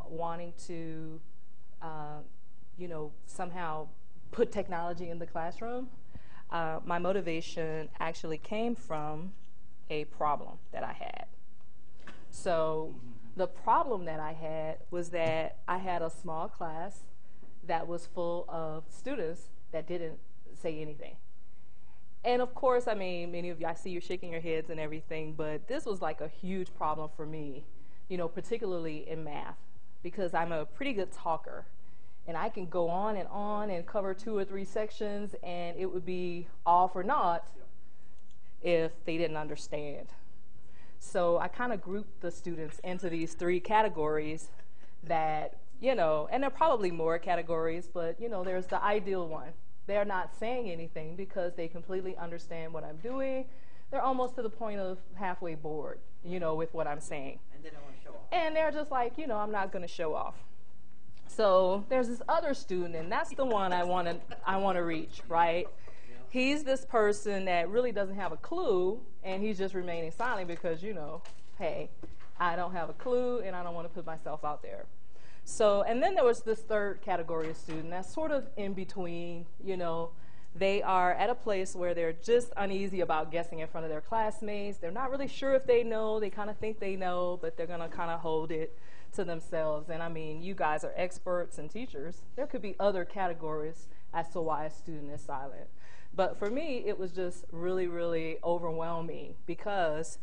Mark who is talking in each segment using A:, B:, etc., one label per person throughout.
A: wanting to, somehow put technology in the classroom. My motivation actually came from a problem that I had. So the problem that I had was that I had a small class that was full of students that didn't say anything. And of course, I mean, many of you, I see you shaking your heads and everything, but this was like a huge problem for me, particularly in math, because I'm a pretty good talker. And I can go on and cover 2 or 3 sections, and it would be all for naught if they didn't understand. So I kind of grouped the students into these 3 categories that, and there are probably more categories, but, there's the ideal one. They're not saying anything because they completely understand what I'm doing. They're almost to the point of halfway bored, with what I'm saying.
B: And they don't want to show off.
A: And they're just like, I'm not going to show off. So there's this other student, and that's the one I want to reach, right?
B: Yeah.
A: He's this person that really doesn't have a clue, and he's just remaining silent because, hey, I don't have a clue, and I don't want to put myself out there. So, and then there was this third category of student that's sort of in between, they are at a place where they're just uneasy about guessing in front of their classmates. They're not really sure if they know. They kind of think they know, but they're going to kind of hold it to themselves. And I mean, you guys are experts and teachers. There could be other categories as to why a student is silent. But for me, it was just really, really overwhelming because,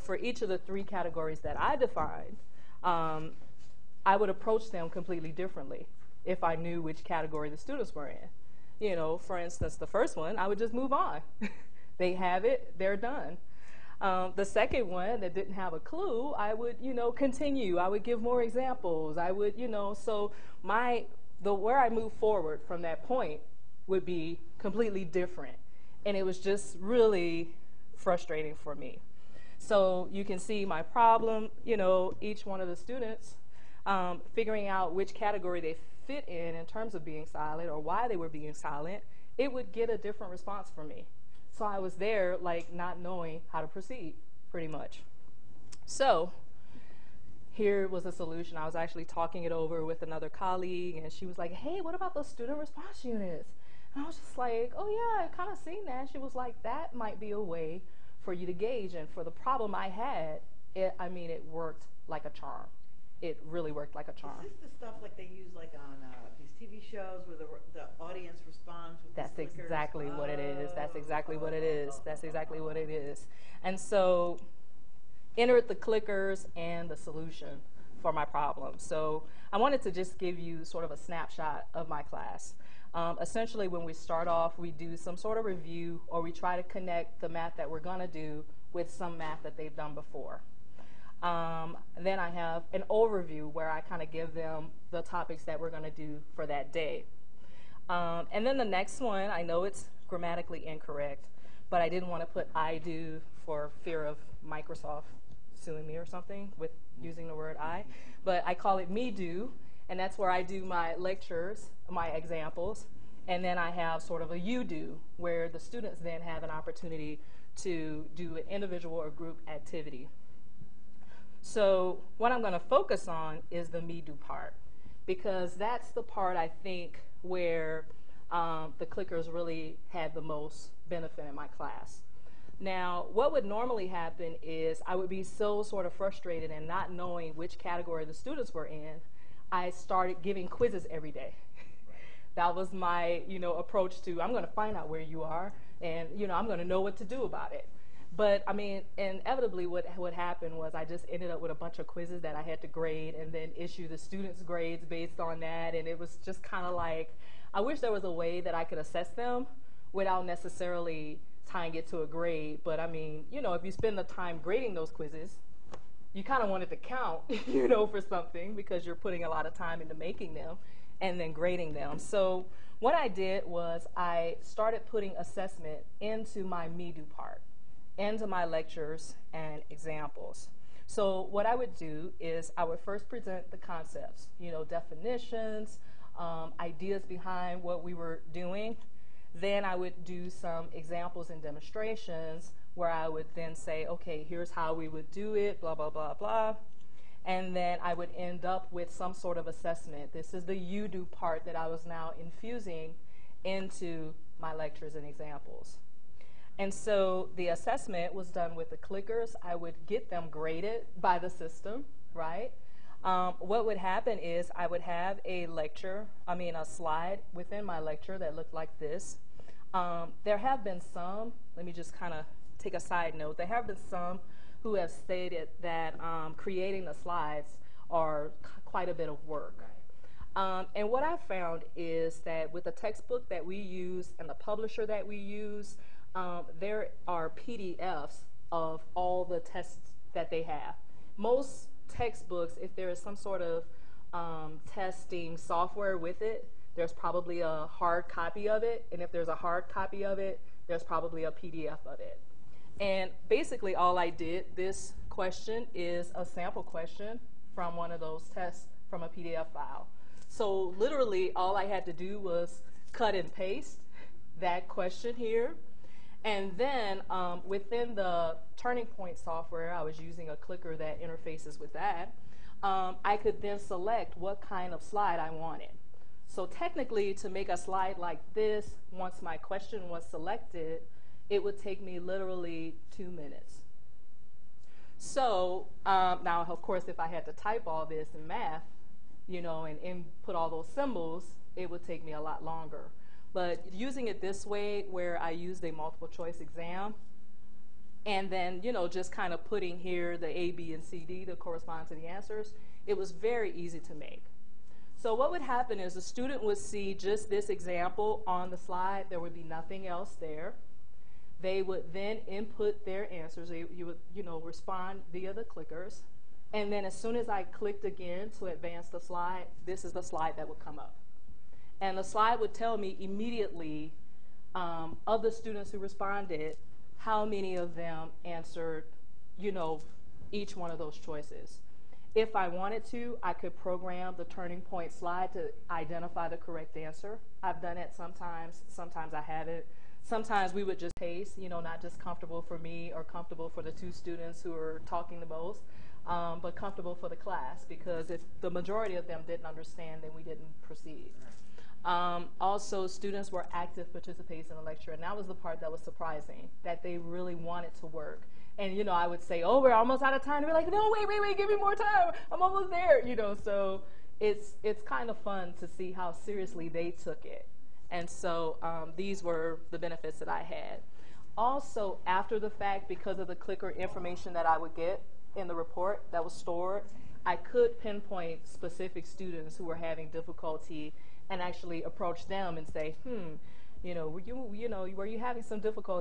A: for each of the 3 categories that I defined, I would approach them completely differently if I knew which category the students were in. For instance, the first one, I would just move on. They have it, they're done. The second one that didn't have a clue, I would, continue. I would give more examples. I would, so where I move forward from that point would be completely different. And it was just really frustrating for me. So you can see my problem, each one of the students, figuring out which category they fit in terms of being silent or why they were being silent, it would get a different response from me. So I was there like not knowing how to proceed, pretty much. So here was a solution. I was actually talking it over with another colleague, and she was like, hey, what about those student response units? And I was just like, oh yeah, I kind of seen that. She was like, that might be a way for you to gauge. And for the problem I had, it worked like a charm. It really worked like a charm.
B: Is this the stuff like they use like on these TV shows where the audience responds with
A: That's
B: the clickers?
A: Exactly what it is. That's exactly what it is. That's exactly what it is. And so entered the clickers and the solution for my problem. So I wanted to just give you sort of a snapshot of my class. Essentially, when we start off, we do some sort of review, or we try to connect the math that we're going to do with some math that they've done before. Then I have an overview where I kind of give them the topics that we're going to do for that day. And then the next one, I know it's grammatically incorrect, but I didn't want to put I do for fear of Microsoft suing me or something with using the word I. But I call it me do, and that's where I do my lectures, my examples, and then I have sort of a you do, where the students then have an opportunity to do an individual or group activity. So what I'm going to focus on is the me do part, because that's the part I think where the clickers really had the most benefit in my class. Now, what would normally happen is I would be so sort of frustrated and not knowing which category the students were in, I started giving quizzes every day. That was my, approach to, I'm going to find out where you are, and, I'm going to know what to do about it. But, I mean, inevitably what happened was I just ended up with a bunch of quizzes that I had to grade and then issue the students' grades based on that, and it was just kind of like, I wish there was a way that I could assess them without necessarily tying it to a grade. But, I mean, if you spend the time grading those quizzes, you kind of want it to count, for something, because you're putting a lot of time into making them and then grading them. So what I did was I started putting assessment into my me do part, into my lectures and examples. So what I would do is I would first present the concepts, definitions, ideas behind what we were doing. Then I would do some examples and demonstrations where I would then say, okay, here's how we would do it, blah, blah, blah, blah. and then I would end up with some sort of assessment. This is the you do part that I was now infusing into my lectures and examples. And so the assessment was done with the clickers. I would get them graded by the system, right? What would happen is I would have a slide within my lecture that looked like this. There have been some, let me just kind of take a side note, there have been some who have stated that creating the slides are quite a bit of work. And what I found is that with the textbook that we use and the publisher that we use, there are PDFs of all the tests that they have. Most textbooks, if there is some sort of testing software with it, there's probably a hard copy of it, and if there's a hard copy of it, there's probably a PDF of it. And basically all I did, this question is a sample question from one of those tests from a PDF file. So literally all I had to do was cut and paste that question here. And then within the Turning Point software, I was using a clicker that interfaces with that. I could then select what kind of slide I wanted. So technically, to make a slide like this, once my question was selected, it would take me literally 2 minutes. So now, of course, if I had to type all this in math, and input all those symbols, it would take me a lot longer. But using it this way, where I used a multiple choice exam, and then, just kind of putting here the A, B, and C, D to correspond to the answers, it was very easy to make. So what would happen is the student would see just this example on the slide. There would be nothing else there. They would then input their answers. You would, respond via the clickers. And then as soon as I clicked again to advance the slide, this is the slide that would come up. And the slide would tell me immediately, of the students who responded, how many of them answered, each one of those choices. If I wanted to, I could program the Turning Point slide to identify the correct answer. I've done it sometimes I haven't. Sometimes we would just pace, not just comfortable for me or comfortable for the two students who are talking the most, but comfortable for the class, because if the majority of them didn't understand, then we didn't proceed. Also, students were active participants in the lecture, and that was the part that was surprising, that they really wanted to work. And, I would say, oh, we're almost out of time. They're like, no, wait, give me more time. I'm almost there, so it's kind of fun to see how seriously they took it. And so these were the benefits that I had. Also, after the fact, because of the clicker information that I would get in the report that was stored, I could pinpoint specific students who were having difficulty and actually approach them and say, were you having some difficulty